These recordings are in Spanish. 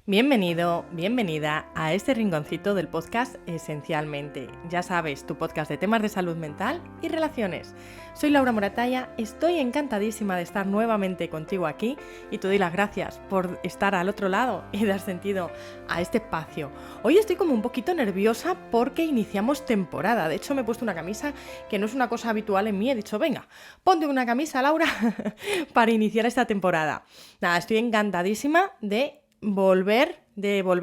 Bienvenido, bienvenida a este rinconcito del podcast Esencialmente. Ya sabes, tu podcast de temas de salud mental y relaciones. Soy Laura Moratalla, estoy encantadísima de estar nuevamente contigo aquí y te doy las gracias por estar al otro lado y dar sentido a este espacio. Hoy estoy como un poquito nerviosa porque iniciamos temporada. De hecho, me he puesto una camisa que no es una cosa habitual en mí. He dicho, venga, ponte una camisa, Laura, para iniciar esta temporada. Nada, estoy encantadísima de volver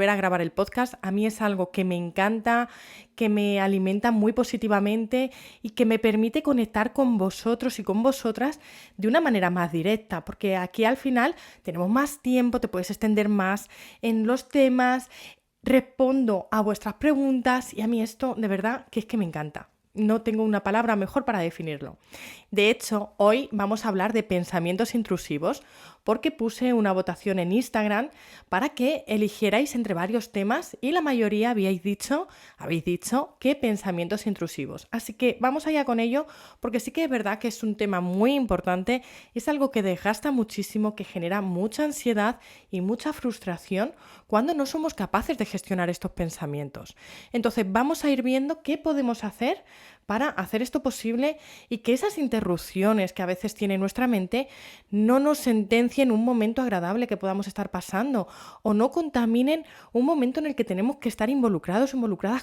a grabar el podcast. A mí es algo que me encanta, que me alimenta muy positivamente y que me permite conectar con vosotros y con vosotras de una manera más directa, porque aquí al final tenemos más tiempo, te puedes extender más en los temas, respondo a vuestras preguntas y a mí esto de verdad que es que me encanta. No tengo una palabra mejor para definirlo. De hecho, hoy vamos a hablar de pensamientos intrusivos porque puse una votación en Instagram para que eligierais entre varios temas y la mayoría habéis dicho que pensamientos intrusivos. Así que vamos allá con ello porque sí que es verdad que es un tema muy importante, es algo que desgasta muchísimo, que genera mucha ansiedad y mucha frustración cuando no somos capaces de gestionar estos pensamientos. Entonces vamos a ir viendo qué podemos hacer para hacer esto posible y que esas interrupciones que a veces tiene nuestra mente no nos sentencien un momento agradable que podamos estar pasando o no contaminen un momento en el que tenemos que estar involucradas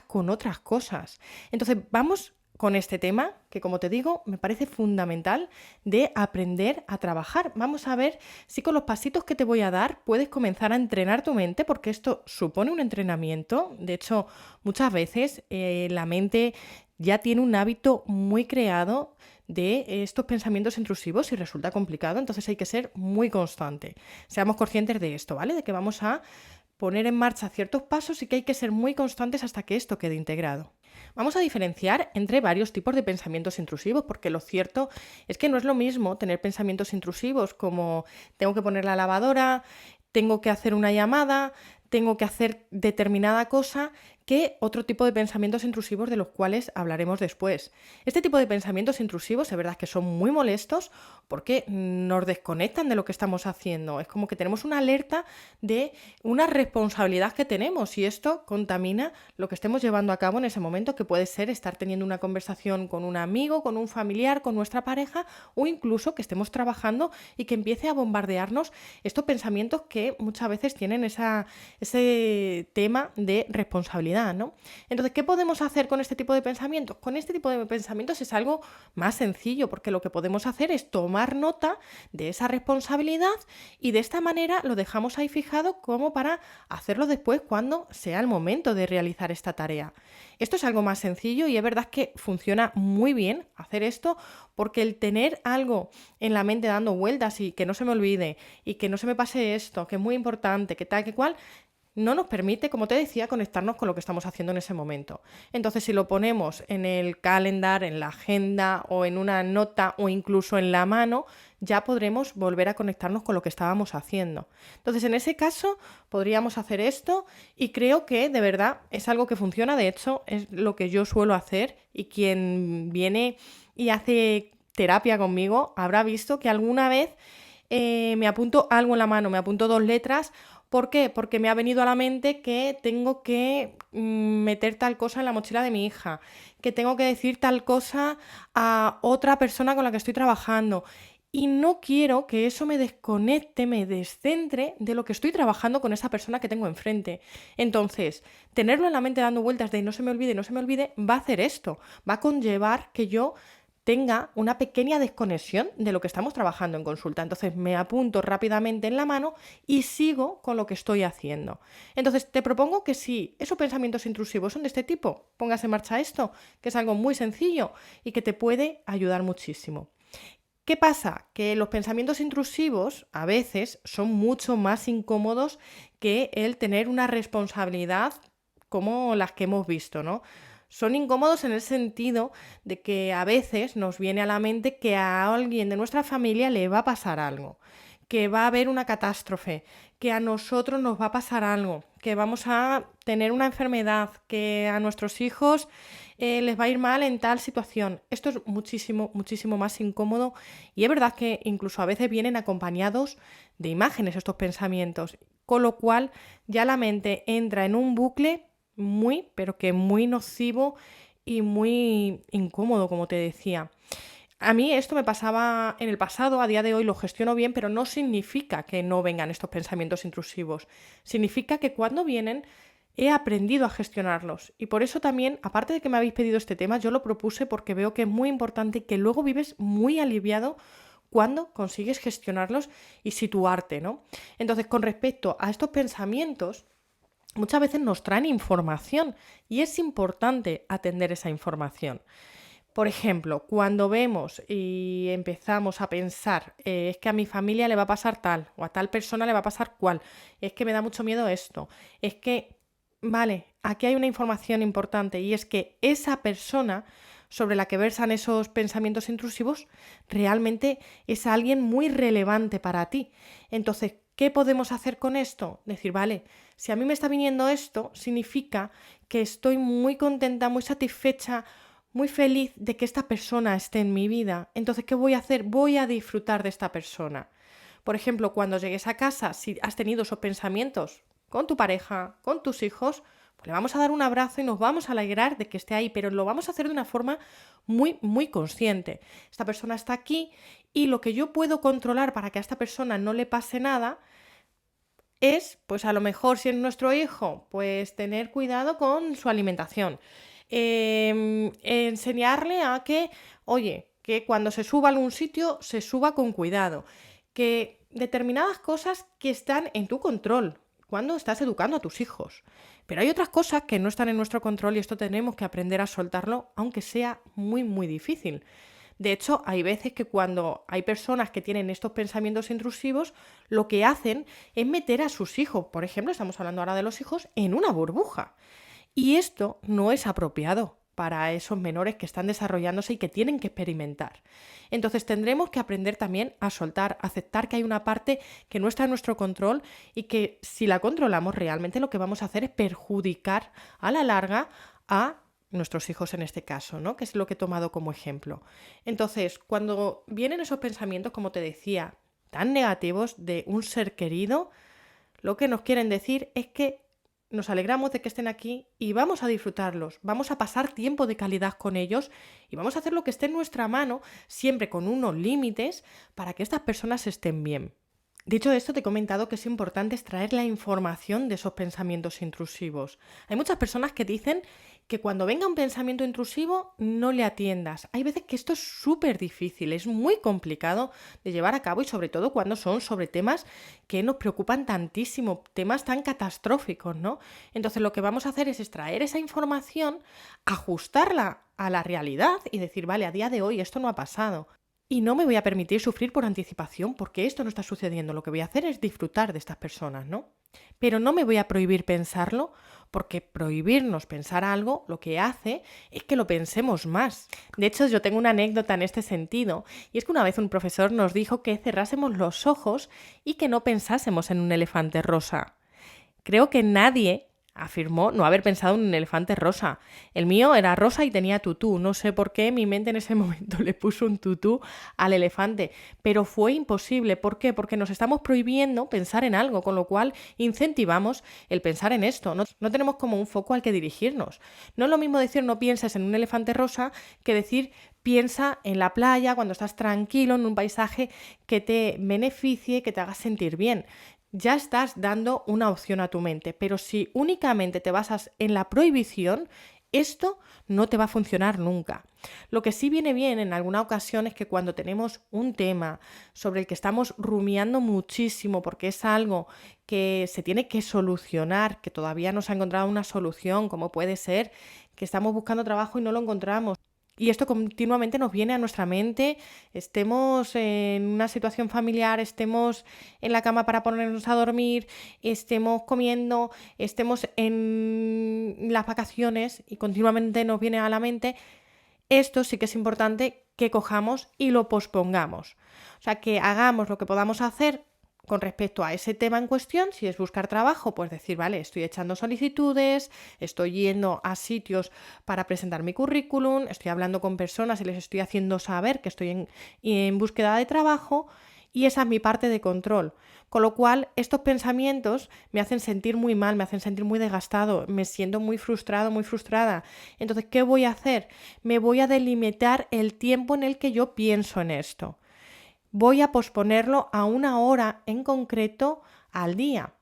con otras cosas. Entonces vamos con este tema que, como te digo, me parece fundamental de aprender a trabajar. Vamos a ver si con los pasitos que te voy a dar puedes comenzar a entrenar tu mente, porque esto supone un entrenamiento. De hecho, muchas veces la mente ya tiene un hábito muy creado de estos pensamientos intrusivos y resulta complicado, entonces hay que ser muy constante. Seamos conscientes de esto, ¿vale? De que vamos a poner en marcha ciertos pasos y que hay que ser muy constantes hasta que esto quede integrado. Vamos a diferenciar entre varios tipos de pensamientos intrusivos, porque lo cierto es que no es lo mismo tener pensamientos intrusivos como tengo que poner la lavadora, tengo que hacer una llamada, tengo que hacer determinada cosa, que otro tipo de pensamientos intrusivos de los cuales hablaremos después. Este tipo de pensamientos intrusivos es verdad que son muy molestos porque nos desconectan de lo que estamos haciendo. Es como que tenemos una alerta de una responsabilidad que tenemos y esto contamina lo que estemos llevando a cabo en ese momento, que puede ser estar teniendo una conversación con un amigo, con un familiar, con nuestra pareja o incluso que estemos trabajando y que empiece a bombardearnos estos pensamientos que muchas veces tienen ese tema de responsabilidad, ¿no? Entonces, ¿qué podemos hacer con este tipo de pensamientos? Con este tipo de pensamientos es algo más sencillo, porque lo que podemos hacer es tomar nota de esa responsabilidad y de esta manera lo dejamos ahí fijado como para hacerlo después cuando sea el momento de realizar esta tarea. Esto es algo más sencillo y es verdad que funciona muy bien hacer esto, porque el tener algo en la mente dando vueltas y que no se me olvide y que no se me pase esto, que es muy importante, que tal, que cual, no nos permite, como te decía, conectarnos con lo que estamos haciendo en ese momento. Entonces, si lo ponemos en el calendar, en la agenda o en una nota o incluso en la mano, ya podremos volver a conectarnos con lo que estábamos haciendo. Entonces, en ese caso, podríamos hacer esto y creo que de verdad es algo que funciona. De hecho, es lo que yo suelo hacer y quien viene y hace terapia conmigo habrá visto que alguna vez me apunto algo en la mano, me apunto 2 letras. ¿Por qué? Porque me ha venido a la mente que tengo que meter tal cosa en la mochila de mi hija, que tengo que decir tal cosa a otra persona con la que estoy trabajando. Y no quiero que eso me desconecte, me descentre de lo que estoy trabajando con esa persona que tengo enfrente. Entonces, tenerlo en la mente dando vueltas de no se me olvide, va a hacer esto, va a conllevar que yo tenga una pequeña desconexión de lo que estamos trabajando en consulta. Entonces me apunto rápidamente en la mano y sigo con lo que estoy haciendo. Entonces te propongo que si esos pensamientos intrusivos son de este tipo, pongas en marcha esto, que es algo muy sencillo y que te puede ayudar muchísimo. ¿Qué pasa? Que los pensamientos intrusivos a veces son mucho más incómodos que el tener una responsabilidad como las que hemos visto, ¿no? Son incómodos en el sentido de que a veces nos viene a la mente que a alguien de nuestra familia le va a pasar algo, que va a haber una catástrofe, que a nosotros nos va a pasar algo, que vamos a tener una enfermedad, que a nuestros hijos les va a ir mal en tal situación. Esto es muchísimo, muchísimo más incómodo y es verdad que incluso a veces vienen acompañados de imágenes estos pensamientos. con lo cual ya la mente entra en un bucle pero que muy nocivo y muy incómodo, como te decía. A mí esto me pasaba en el pasado, a día de hoy lo gestiono bien, pero no significa que no vengan estos pensamientos intrusivos. Significa que cuando vienen he aprendido a gestionarlos. Y por eso también, aparte de que me habéis pedido este tema, yo lo propuse porque veo que es muy importante y que luego vives muy aliviado cuando consigues gestionarlos y situarte, ¿no? Entonces, con respecto a estos pensamientos, muchas veces nos traen información y es importante atender esa información. Por ejemplo, cuando vemos y empezamos a pensar, es que a mi familia le va a pasar tal, o a tal persona le va a pasar cual, es que me da mucho miedo esto, es que, vale, aquí hay una información importante y es que esa persona sobre la que versan esos pensamientos intrusivos realmente es alguien muy relevante para ti. Entonces, ¿qué podemos hacer con esto? Decir, vale, si a mí me está viniendo esto, significa que estoy muy contenta, muy satisfecha, muy feliz de que esta persona esté en mi vida. Entonces, ¿qué voy a hacer? Voy a disfrutar de esta persona. Por ejemplo, cuando llegues a casa, si has tenido esos pensamientos con tu pareja, con tus hijos, pues le vamos a dar un abrazo y nos vamos a alegrar de que esté ahí, pero lo vamos a hacer de una forma muy consciente. Esta persona está aquí y lo que yo puedo controlar para que a esta persona no le pase nada es, pues a lo mejor si es nuestro hijo, pues tener cuidado con su alimentación. Enseñarle a que, oye, que cuando se suba a algún sitio, se suba con cuidado. Que determinadas cosas que están en tu control cuando estás educando a tus hijos. Pero hay otras cosas que no están en nuestro control y esto tenemos que aprender a soltarlo, aunque sea muy difícil. De hecho, hay veces que cuando hay personas que tienen estos pensamientos intrusivos, lo que hacen es meter a sus hijos, por ejemplo, estamos hablando ahora de los hijos, en una burbuja. Y esto no es apropiado para esos menores que están desarrollándose y que tienen que experimentar. Entonces tendremos que aprender también a soltar, a aceptar que hay una parte que no está en nuestro control y que si la controlamos realmente lo que vamos a hacer es perjudicar a la larga a nuestros hijos en este caso, ¿no? Que es lo que he tomado como ejemplo. Entonces, cuando vienen esos pensamientos, como te decía, tan negativos de un ser querido, lo que nos quieren decir es que nos alegramos de que estén aquí y vamos a disfrutarlos, vamos a pasar tiempo de calidad con ellos y vamos a hacer lo que esté en nuestra mano, siempre con unos límites, para que estas personas estén bien. Dicho esto, te he comentado que es importante extraer la información de esos pensamientos intrusivos. Hay muchas personas que dicen que cuando venga un pensamiento intrusivo no le atiendas. Hay veces que esto es súper difícil, es muy complicado de llevar a cabo y sobre todo cuando son sobre temas que nos preocupan tantísimo, temas tan catastróficos, ¿no? Entonces lo que vamos a hacer es extraer esa información, ajustarla a la realidad y decir, vale, a día de hoy esto no ha pasado. Y no me voy a permitir sufrir por anticipación porque esto no está sucediendo. Lo que voy a hacer es disfrutar de estas personas, ¿no? Pero no me voy a prohibir pensarlo porque prohibirnos pensar algo lo que hace es que lo pensemos más. De hecho, yo tengo una anécdota en este sentido y es que una vez un profesor nos dijo que cerrásemos los ojos y que no pensásemos en un elefante rosa. Creo que nadie afirmó no haber pensado en un elefante rosa. El mío era rosa y tenía tutú. No sé por qué mi mente en ese momento le puso un tutú al elefante. Pero fue imposible. ¿Por qué? Porque nos estamos prohibiendo pensar en algo, con lo cual incentivamos el pensar en esto. No tenemos como un foco al que dirigirnos. No es lo mismo decir no pienses en un elefante rosa que decir piensa en la playa cuando estás tranquilo, en un paisaje que te beneficie, que te haga sentir bien. Ya estás dando una opción a tu mente, pero si únicamente te basas en la prohibición, esto no te va a funcionar nunca. Lo que sí viene bien en alguna ocasión es que cuando tenemos un tema sobre el que estamos rumiando muchísimo porque es algo que se tiene que solucionar, que todavía no se ha encontrado una solución, como puede ser que estamos buscando trabajo y no lo encontramos. Y esto continuamente nos viene a nuestra mente, estemos en una situación familiar, estemos en la cama para ponernos a dormir, estemos comiendo, estemos en las vacaciones y continuamente nos viene a la mente. Esto sí que es importante que cojamos y lo pospongamos. O sea, que hagamos lo que podamos hacer con respecto a ese tema en cuestión. Si es buscar trabajo, pues decir, vale, estoy echando solicitudes, estoy yendo a sitios para presentar mi currículum, estoy hablando con personas y les estoy haciendo saber que estoy en búsqueda de trabajo y esa es mi parte de control. Con lo cual, estos pensamientos me hacen sentir muy mal, me hacen sentir muy desgastado, me siento muy frustrado, muy frustrada. Entonces, ¿qué voy a hacer? Me voy a delimitar el tiempo en el que yo pienso en esto. Voy a posponerlo a una hora en concreto al día.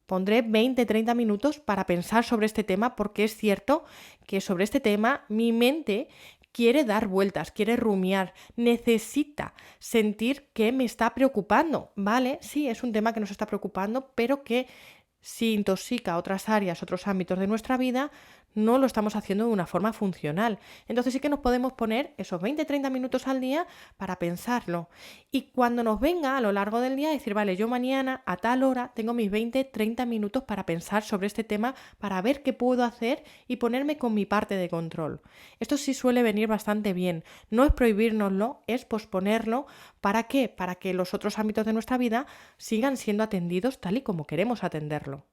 Pondré 20-30 minutos para pensar sobre este tema porque es cierto que sobre este tema mi mente quiere dar vueltas, quiere rumiar, necesita sentir que me está preocupando, ¿vale? Sí, es un tema que nos está preocupando, pero que si intoxica otras áreas, otros ámbitos de nuestra vida, no lo estamos haciendo de una forma funcional. Entonces sí que nos podemos poner esos 20-30 minutos al día para pensarlo. Y cuando nos venga a lo largo del día, decir, vale, yo mañana a tal hora tengo mis 20-30 minutos para pensar sobre este tema, para ver qué puedo hacer y ponerme con mi parte de control. Esto sí suele venir bastante bien. No es prohibírnoslo, es posponerlo. ¿Para qué? Para que los otros ámbitos de nuestra vida sigan siendo atendidos tal y como queremos atenderlo.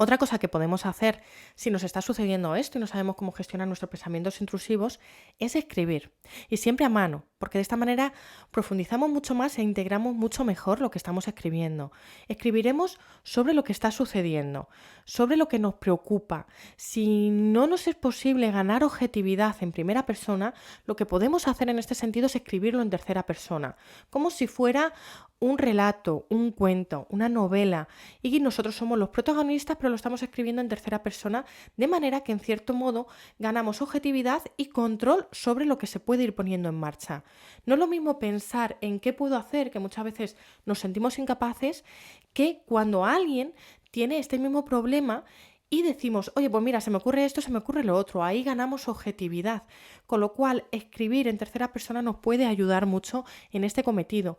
Otra cosa que podemos hacer si nos está sucediendo esto y no sabemos cómo gestionar nuestros pensamientos intrusivos es escribir, y siempre a mano, porque de esta manera profundizamos mucho más e integramos mucho mejor lo que estamos escribiendo. Escribiremos sobre lo que está sucediendo, sobre lo que nos preocupa. Si no nos es posible ganar objetividad en primera persona, lo que podemos hacer en este sentido es escribirlo en tercera persona, como si fuera un relato, un cuento, una novela, y nosotros somos los protagonistas, pero lo estamos escribiendo en tercera persona, de manera que en cierto modo ganamos objetividad y control sobre lo que se puede ir poniendo en marcha. No es lo mismo pensar en qué puedo hacer, que muchas veces nos sentimos incapaces, que cuando alguien tiene este mismo problema y decimos, oye, pues mira, se me ocurre esto, se me ocurre lo otro, ahí ganamos objetividad, con lo cual escribir en tercera persona nos puede ayudar mucho en este cometido.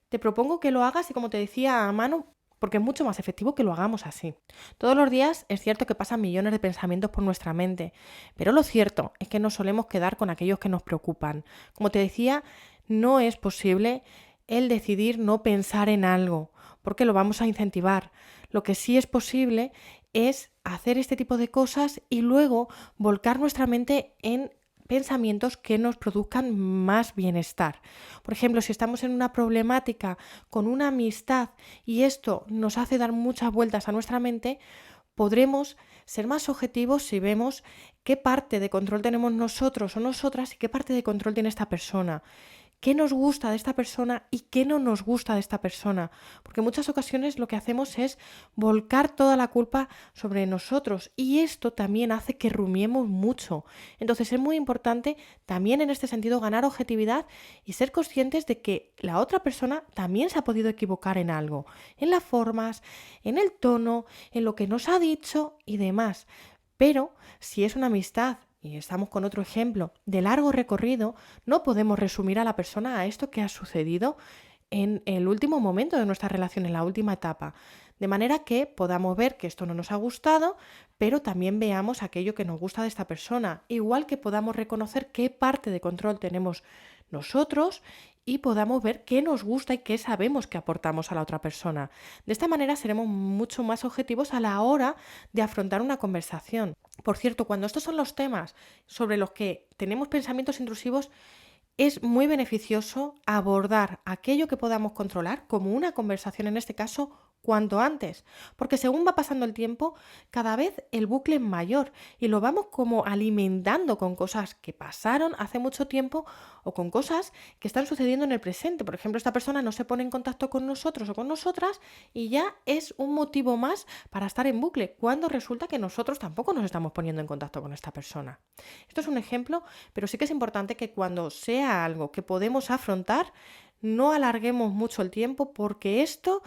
Te propongo que lo hagas y, como te decía, a mano, porque es mucho más efectivo que lo hagamos así. Todos los días es cierto que pasan millones de pensamientos por nuestra mente, pero lo cierto es que nos solemos quedar con aquellos que nos preocupan. Como te decía, no es posible el decidir no pensar en algo, porque lo vamos a incentivar. Lo que sí es posible es hacer este tipo de cosas y luego volcar nuestra mente en pensamientos que nos produzcan más bienestar. Por ejemplo, si estamos en una problemática con una amistad y esto nos hace dar muchas vueltas a nuestra mente, podremos ser más objetivos si vemos qué parte de control tenemos nosotros o nosotras y qué parte de control tiene esta persona. ¿Qué nos gusta de esta persona y qué no nos gusta de esta persona? Porque en muchas ocasiones lo que hacemos es volcar toda la culpa sobre nosotros y esto también hace que rumiemos mucho. Entonces es muy importante también en este sentido ganar objetividad y ser conscientes de que la otra persona también se ha podido equivocar en algo, en las formas, en el tono, en lo que nos ha dicho y demás. Pero si es una amistad, y estamos con otro ejemplo de largo recorrido, no podemos resumir a la persona a esto que ha sucedido en el último momento de nuestra relación, en la última etapa. De manera que podamos ver que esto no nos ha gustado, pero también veamos aquello que nos gusta de esta persona. Igual que podamos reconocer qué parte de control tenemos nosotros y podamos ver qué nos gusta y qué sabemos que aportamos a la otra persona. De esta manera seremos mucho más objetivos a la hora de afrontar una conversación. Por cierto, cuando estos son los temas sobre los que tenemos pensamientos intrusivos, es muy beneficioso abordar aquello que podamos controlar como una conversación, en este caso, cuanto antes, porque según va pasando el tiempo, cada vez el bucle es mayor y lo vamos como alimentando con cosas que pasaron hace mucho tiempo o con cosas que están sucediendo en el presente. Por ejemplo, esta persona no se pone en contacto con nosotros o con nosotras y ya es un motivo más para estar en bucle, cuando resulta que nosotros tampoco nos estamos poniendo en contacto con esta persona. Esto es un ejemplo, pero sí que es importante que cuando sea algo que podemos afrontar, no alarguemos mucho el tiempo, porque esto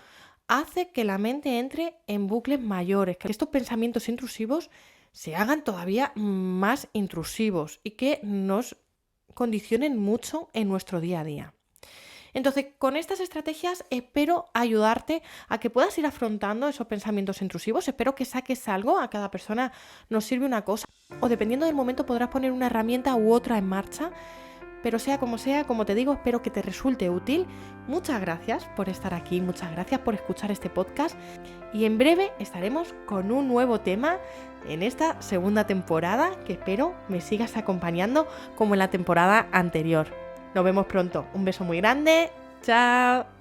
hace que la mente entre en bucles mayores, que estos pensamientos intrusivos se hagan todavía más intrusivos y que nos condicionen mucho en nuestro día a día. Entonces, con estas estrategias espero ayudarte a que puedas ir afrontando esos pensamientos intrusivos. Espero que saques algo, a cada persona nos sirve una cosa, o dependiendo del momento podrás poner una herramienta u otra en marcha. Pero sea, como te digo, espero que te resulte útil. Muchas gracias por estar aquí, muchas gracias por escuchar este podcast y en breve estaremos con un nuevo tema en esta segunda temporada, que espero me sigas acompañando como en la temporada anterior. Nos vemos pronto. Un beso muy grande. Chao.